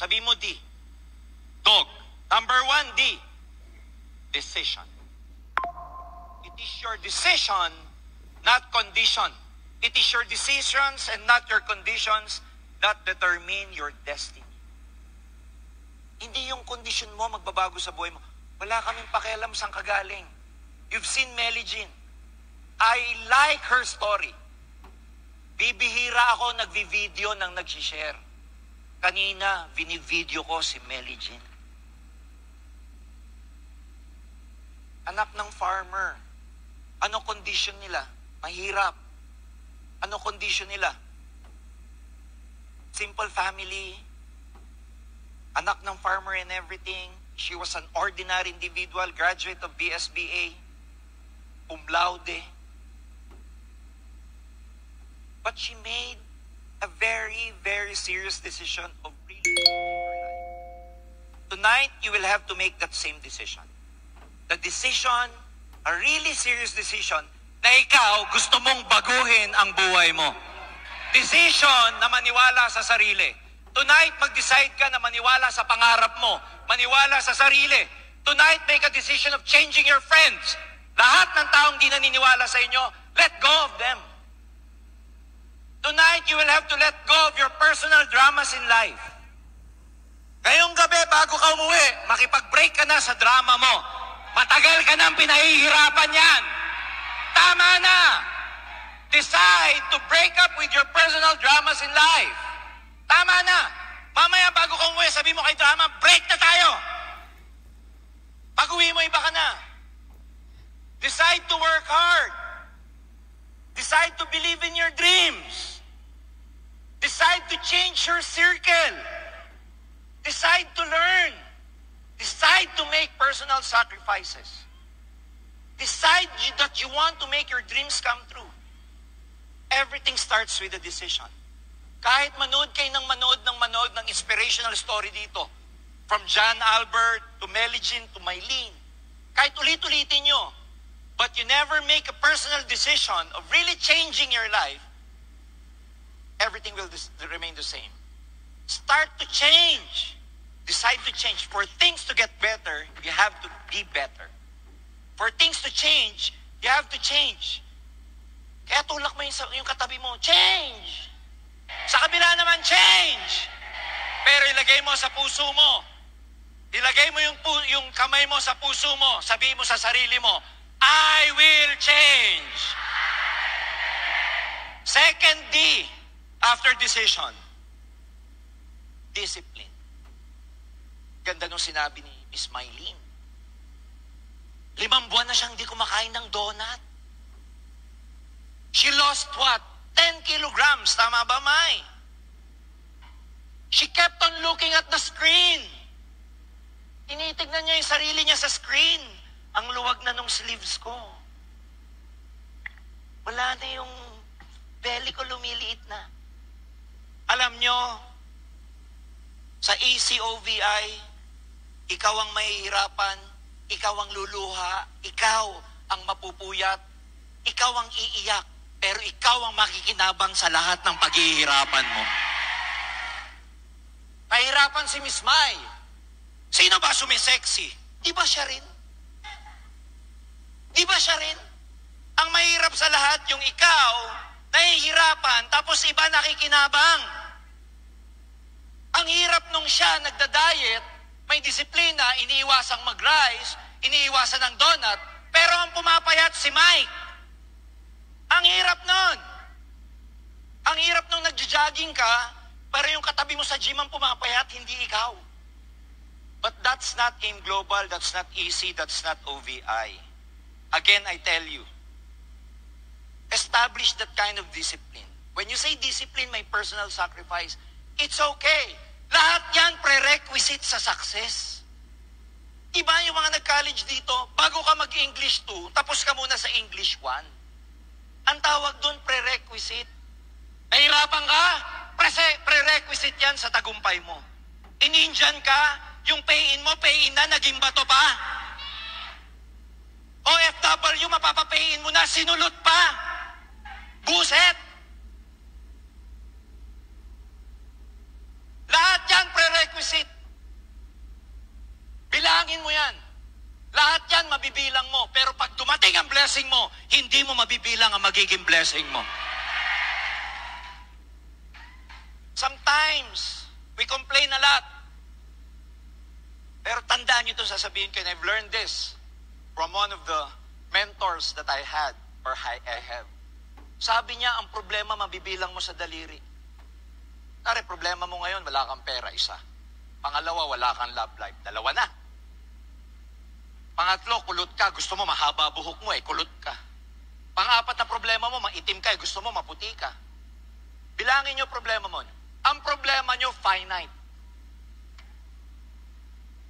Sabi mo D. Dog. Number 1, D. Decision. It is your decision, not condition. It is your decisions and not your conditions that determine your destiny. Hindi yung condition mo magbabago sa buhay mo. Wala kaming pakialam saan kagaling. You've seen Melly Jean. I like her story. Bibihira ako nagvi-video ng nag-share. Kanina, vini-video ko si Melly Jean. Anak ng farmer. Ano condition nila? Mahirap. Ano condition nila? Simple family. Anak ng farmer and everything. She was an ordinary individual, graduate of BSBA, cum laude. But she made a very, very serious decision of really changing her life. Tonight, you will have to make that same decision. The decision, a really serious decision, na ikaw gusto mong baguhin ang buhay mo. Decision na maniwala sa sarili. Tonight, mag-decide ka na maniwala sa pangarap mo. Maniwala sa sarili. Tonight, make a decision of changing your friends. Lahat ng taong di naniniwala sa inyo, let go of them. Tonight, you will have to let go of your personal dramas in life. Ngayong gabi, bago ka umuwi, makipag-break ka na sa drama mo. Matagal ka nang pinahihirapan yan. Tama na. Decide to break up with your personal dramas in life. Tama na. Mamaya bago ka umuwi, sabi mo kay drama, break na tayo. Pag uwi mo, iba ka na. Decide to work hard. Decide to believe in your dreams. Decide to change your circle. Decide to learn. Decide to make personal sacrifices. Decide that you want to make your dreams come true. Everything starts with a decision. Kahit manood kayo ng manood ng inspirational story dito, from John Albert to Melly Jean to Mylene, kahit ulit-ulitin nyo, but you never make a personal decision of really changing your life, everything will remain the same. Start to change. Decide to change. For things to get better, you have to be better. For things to change, you have to change. Kaya tulak mo yung katabi mo, change! Sa kabila naman, change! Pero ilagay mo sa puso mo. Ilagay mo yung kamay mo sa puso mo. Sabihin mo sa sarili mo, I will change. Second D, after decision, discipline. Ganda nung sinabi ni Miss Mylene. 5 buwan na siyang hindi kumakain ng donut. She lost what? 10 kilograms. Tama ba, May? She kept on looking at the screen. Tinitignan niya yung sarili niya sa screen. Ang luwag na nung sleeves ko. Wala na yung belly ko, lumiliit na. Alam nyo, sa ECOVI, ikaw ang mahihirapan, ikaw ang luluha, ikaw ang mapupuyat, ikaw ang iiyak, pero ikaw ang makikinabang sa lahat ng paghihirapan mo. Nahihirapan si Miss Mai. Sino ba sumisexy? Di ba siya rin? Di ba siya rin? Ang mahirap sa lahat yung ikaw, nahihirapan, tapos iba nakikinabang. Ang hirap nung siya nagda-diet, may disiplina, iniiwasang mag-rice, iniiwasan ng donut, pero ang pumapayat si Mike. Ang hirap nun. Ang hirap nung nagja-jogging ka, pero yung katabi mo sa gym ang pumapayat, hindi ikaw. But that's not AIM Global, that's not EC, that's not OVI. Again, I tell you, establish that kind of discipline. When you say discipline, may personal sacrifice, it's okay. Lahat yan prerequisite sa success. Iba yung mga nag-college dito, bago ka mag-English 2, tapos ka muna sa English 1. Ang tawag doon, prerequisite. Nahirapan ka? Prerequisite yan sa tagumpay mo. In-Indian ka, yung pay-in mo, pay-in na, naging bato pa. OFW, mapapapayin mo na, sinulot pa. Buset! Lahat yan prerequisite. mo yan. Lahat yan mabibilang mo. Pero pag dumating ang blessing mo, hindi mo mabibilang ang magiging blessing mo. Sometimes, we complain a lot. Pero tandaan nyo ito, sasabihin ko, and I've learned this from one of the mentors that I had, or I have. Sabi niya, ang problema mabibilang mo sa daliri. Kare, problema mo ngayon, wala kang pera, isa. Pangalawa, wala kang love life, dalawa na. Pangatlo, kulot ka, gusto mo mahaba buhok mo, kulot ka. Pang-apat na problema mo, maitim ka, gusto mo maputi ka. Bilangin nyo problema mo. Ang problema nyo, finite.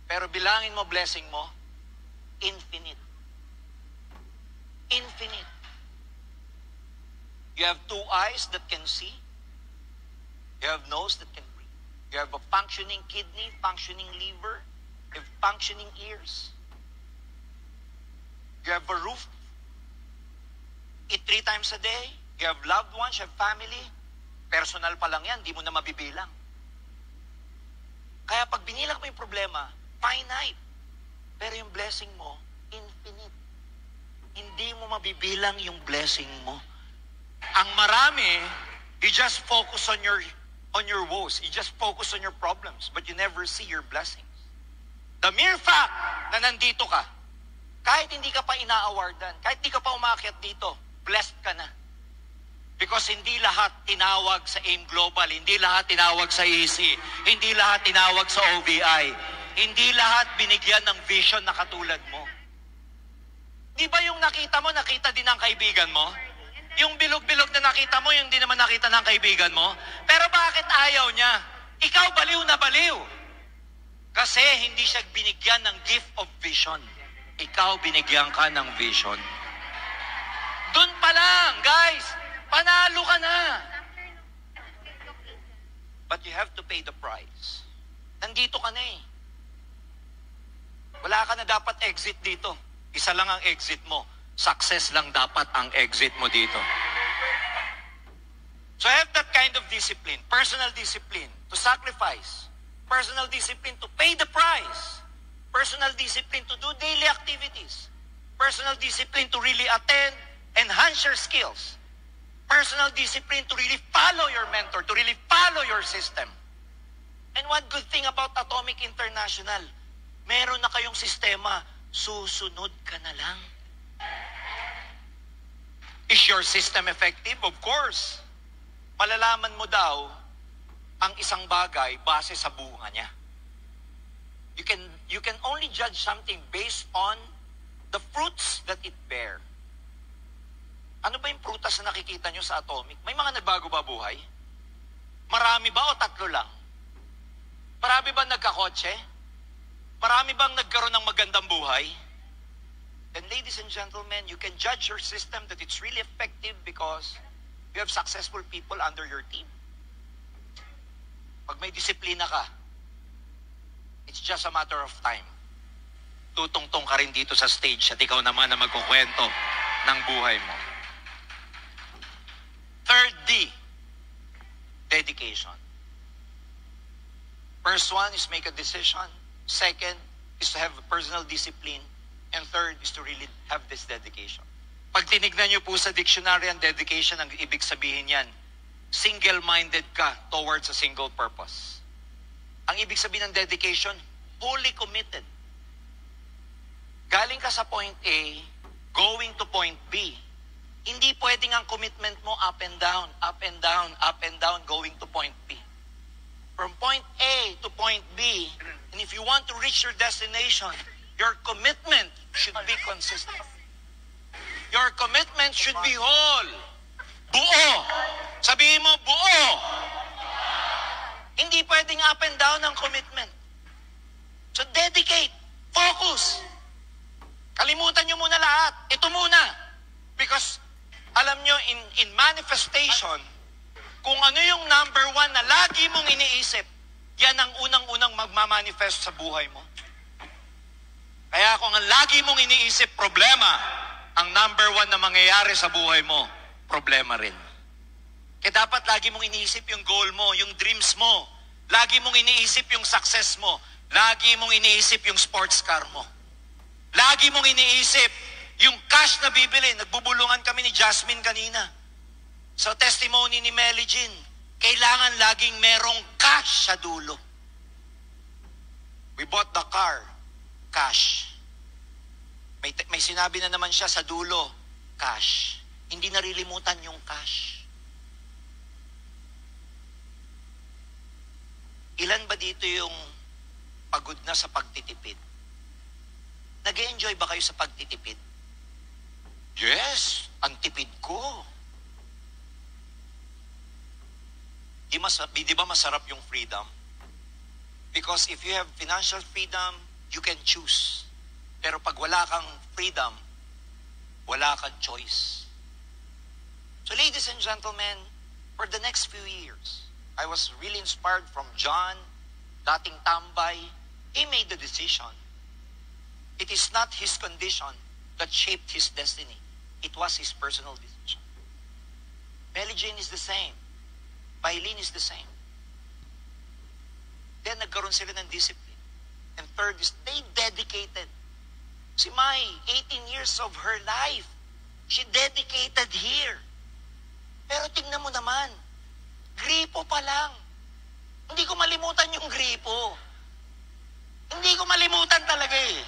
Pero bilangin mo blessing mo, infinite. Infinite. You have 2 eyes that can see. You have nose that can breathe. You have a functioning kidney, functioning liver. You have functioning ears. You have a roof. Eat 3 times a day. You have loved ones, you have family. Personal pa lang yan, di mo na mabibilang. Kaya pag binilang mo yung problema, finite. Pero yung blessing mo, infinite. Hindi mo mabibilang yung blessing mo. Ang marami, you just focus on your woes. You just focus on your problems, but you never see your blessings. The mere fact na nandito ka, kahit hindi ka pa ina-awardan, kahit hindi ka pa umakyat dito, blessed ka na. Because hindi lahat tinawag sa AIM Global, hindi lahat tinawag sa EC, hindi lahat tinawag sa OVI, hindi lahat binigyan ng vision na katulad mo. Di ba yung nakita mo, nakita din ng kaibigan mo? Yung bilog-bilog na nakita mo, yung di naman nakita ng kaibigan mo? Pero bakit ayaw niya? Ikaw baliw na baliw. Kasi hindi siya binigyan ng gift of vision. Ikaw binigyan ka ng vision. Doon pa lang, guys. Panalo ka na. But you have to pay the price. Nandito ka na eh. Wala ka na dapat exit dito. Isa lang ang exit mo. Success lang dapat ang exit mo dito. So have that kind of discipline. Personal discipline to sacrifice. Personal discipline to pay the price. Personal discipline to do daily activities. Personal discipline to really attend, enhance your skills. Personal discipline to really follow your mentor, to really follow your system. And one good thing about Atomic International, meron na kayong sistema, susunod ka na lang. Is your system effective? Of course. Malalaman mo daw ang isang bagay base sa bunga niya. You can only judge something based on the fruits that it bear. Ano ba yung prutas na nakikita nyo sa Atomic? May mga nagbago ba buhay? Marami ba o 3 lang? Marami ba nagkakotse? Marami bang nagkaroon ng magandang buhay? Then ladies and gentlemen, you can judge your system that it's really effective because you have successful people under your team. Pag may disiplina ka, it's just a matter of time. Tutungtong ka rin dito sa stage at ikaw naman na magkukwento ng buhay mo. Third D, dedication. First one is make a decision. Second is to have a personal discipline. And third is to really have this dedication. Pag tinignan niyo po sa dictionary ang dedication, ang ibig sabihin yan, single-minded ka towards a single purpose. Ang ibig sabihin ng dedication, wholly committed. Galing ka sa point A, going to point B. Hindi pwedeng ang commitment mo up and down, up and down, up and down, going to point B. From point A to point B, and if you want to reach your destination, your commitment should be consistent. Your commitment should be whole. Buo. Sabihin mo, buo. Hindi pwedeng up and down ang commitment. So dedicate. Focus. Kalimutan nyo muna lahat. Ito muna. Because, alam nyo, in manifestation, kung ano yung number 1 na lagi mong iniisip, yan ang unang-unang magmamanifest sa buhay mo. Kaya kung ang lagi mong iniisip problema, ang number 1 na mangyayari sa buhay mo, problema rin. Kaya dapat lagi mong iniisip yung goal mo, yung dreams mo. Lagi mong iniisip yung success mo. Lagi mong iniisip yung sports car mo. Lagi mong iniisip yung cash na bibili. Nagbubulungan kami ni Jasmine kanina. Sa testimony ni Melly Jean, kailangan laging merong cash sa dulo. We bought the car, cash. May sinabi na naman siya sa dulo, cash. Hindi narilimutan yung cash. Ilan ba dito yung pagod na sa pagtitipid? Nag-e-enjoy ba kayo sa pagtitipid? Yes, ang tipid ko. Di ba masarap yung freedom? Because if you have financial freedom, you can choose. Pero pag wala kang freedom, wala kang choice. So ladies and gentlemen, for the next few years, I was really inspired from John, dating tambay. He made the decision. It is not his condition that shaped his destiny. It was his personal decision. Melly Jean is the same. Pailin is the same. Then nagkaroon sila ng discipline. And third is, they dedicated. Si Mai, 18 years of her life, she dedicated here. Pero tingnan mo naman, gripo pa lang. Hindi ko malimutan yung gripo. Hindi ko malimutan talaga eh.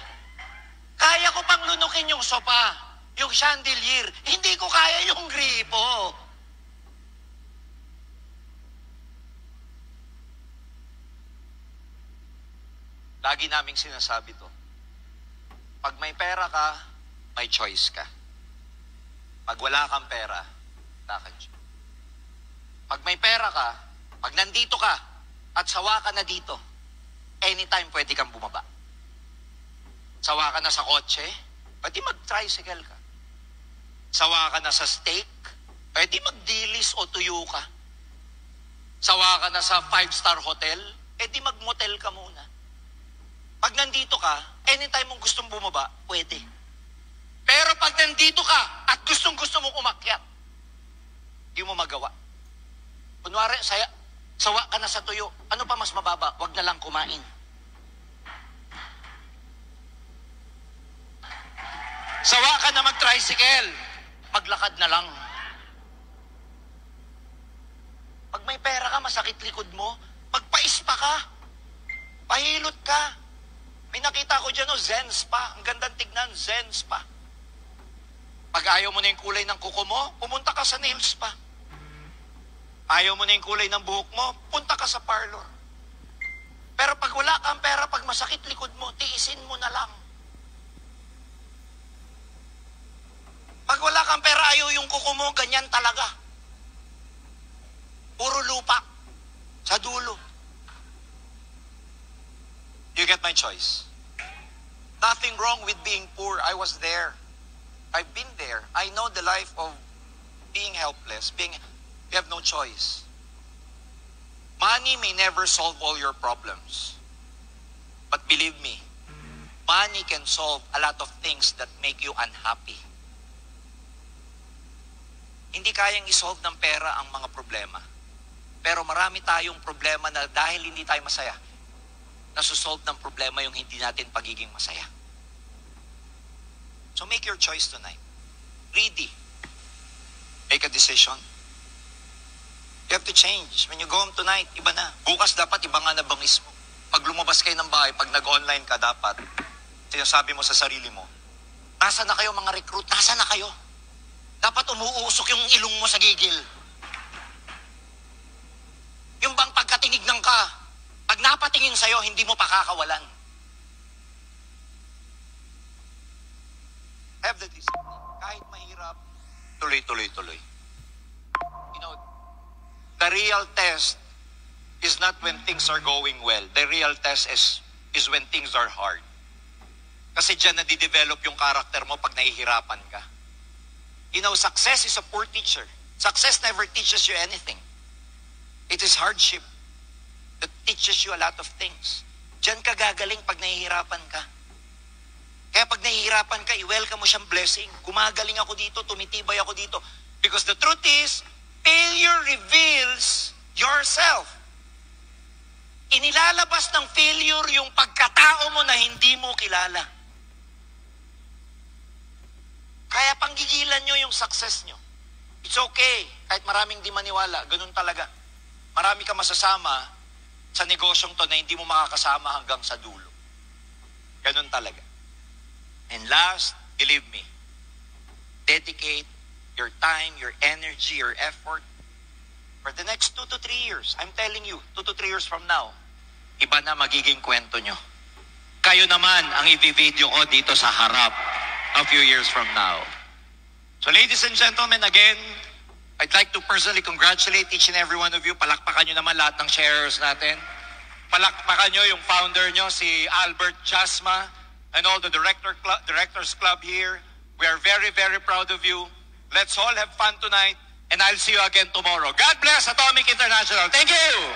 Kaya ko pang lunukin yung sopa, yung chandelier. Hindi ko kaya yung gripo. Lagi naming sinasabi to. Pag may pera ka, may choice ka. Pag wala kang pera, wala kang choice. Pag may pera ka, pag nandito ka, at sawa ka na dito, anytime pwede kang bumaba. Sawa ka na sa kotse, pwede mag-tricycle ka. Sawa ka na sa steak, pwede magdilis o tuyo ka. Sawa ka na sa 5-star hotel, pwede mag-motel ka muna. Pag nandito ka, anytime mong gustong bumaba, pwede. Pero pag nandito ka at gustong-gusto mong umakyat, hindi mo magawa. Kunwari, sawa ka na sa tuyo, ano pa mas mababa? Wag na lang kumain. Sawa ka na mag-tricycle, maglakad na lang. Pag may pera ka, masakit likod mo, magpa-spa ka. Pahilot ka. May nakita ko dyan, Zen Spa. Ang gandang tignan, Zen Spa. Pag ayaw mo na yung kulay ng kuko mo, pumunta ka sa nail spa. Ayaw mo na yung kulay ng buhok mo, punta ka sa parlor. Pero pag wala kang pera, pag masakit likod mo, tiisin mo na lang. Pag wala kang pera, ayaw yung kuko mo, ganyan talaga. Puro lupa. Sa dulo. You get my choice. Nothing wrong with being poor. I was there. I've been there. I know the life of being helpless. You have no choice. Money may never solve all your problems. But believe me, money can solve a lot of things that make you unhappy. Hindi kayang isolve ng pera ang mga problema. Pero marami tayong problema na dahil hindi tayo masaya, nasusolve ng problema yung hindi natin pagiging masaya. So make your choice tonight. Ready. Make a decision. You have to change. When you go home tonight, iba na. Bukas dapat iba nga na bangis mo. Pag lumabas kayo ng bahay, pag nag-online ka, dapat sinasabi mo sa sarili mo, nasa na kayo mga recruit? Nasa na kayo? Dapat umuusok yung ilong mo sa gigil. Yung bang pagkatinignan ka, pag napatingin sa'yo, hindi mo pakakawalan. Have the discipline. Kahit mahirap, tuloy. You know, the real test is not when things are going well. The real test is when things are hard. Kasi dyan nadidevelop yung karakter mo pag nahihirapan ka. You know, success is a poor teacher. Success never teaches you anything. It is hardship that teaches you a lot of things. Diyan ka gagaling pag nahihirapan ka. Kaya pag nahihirapan ka, i-welcome mo siyang blessing. Gumagaling ako dito, tumitibay ako dito. Because the truth is, failure reveals yourself. Inilalabas ng failure yung pagkatao mo na hindi mo kilala. Kaya panggigilan nyo yung success nyo. It's okay. Kahit maraming di maniwala, ganun talaga. Marami ka masasama sa negosyong to na hindi mo makakasama hanggang sa dulo. Ganun talaga. And last, believe me, dedicate your time, your energy, your effort for the next 2 to 3 years. I'm telling you, 2 to 3 years from now, iba na magiging kwento nyo. Kayo naman ang i-video ko dito sa harap a few years from now. So ladies and gentlemen, again, I'd like to personally congratulate each and every one of you. Palakpakan nyo naman lahat ng sharers natin. Palakpakan nyo yung founder nyo, si Albert Jasma, and all the Directors Club here. We are very, very proud of you. Let's all have fun tonight, and I'll see you again tomorrow. God bless Atomic International. Thank you!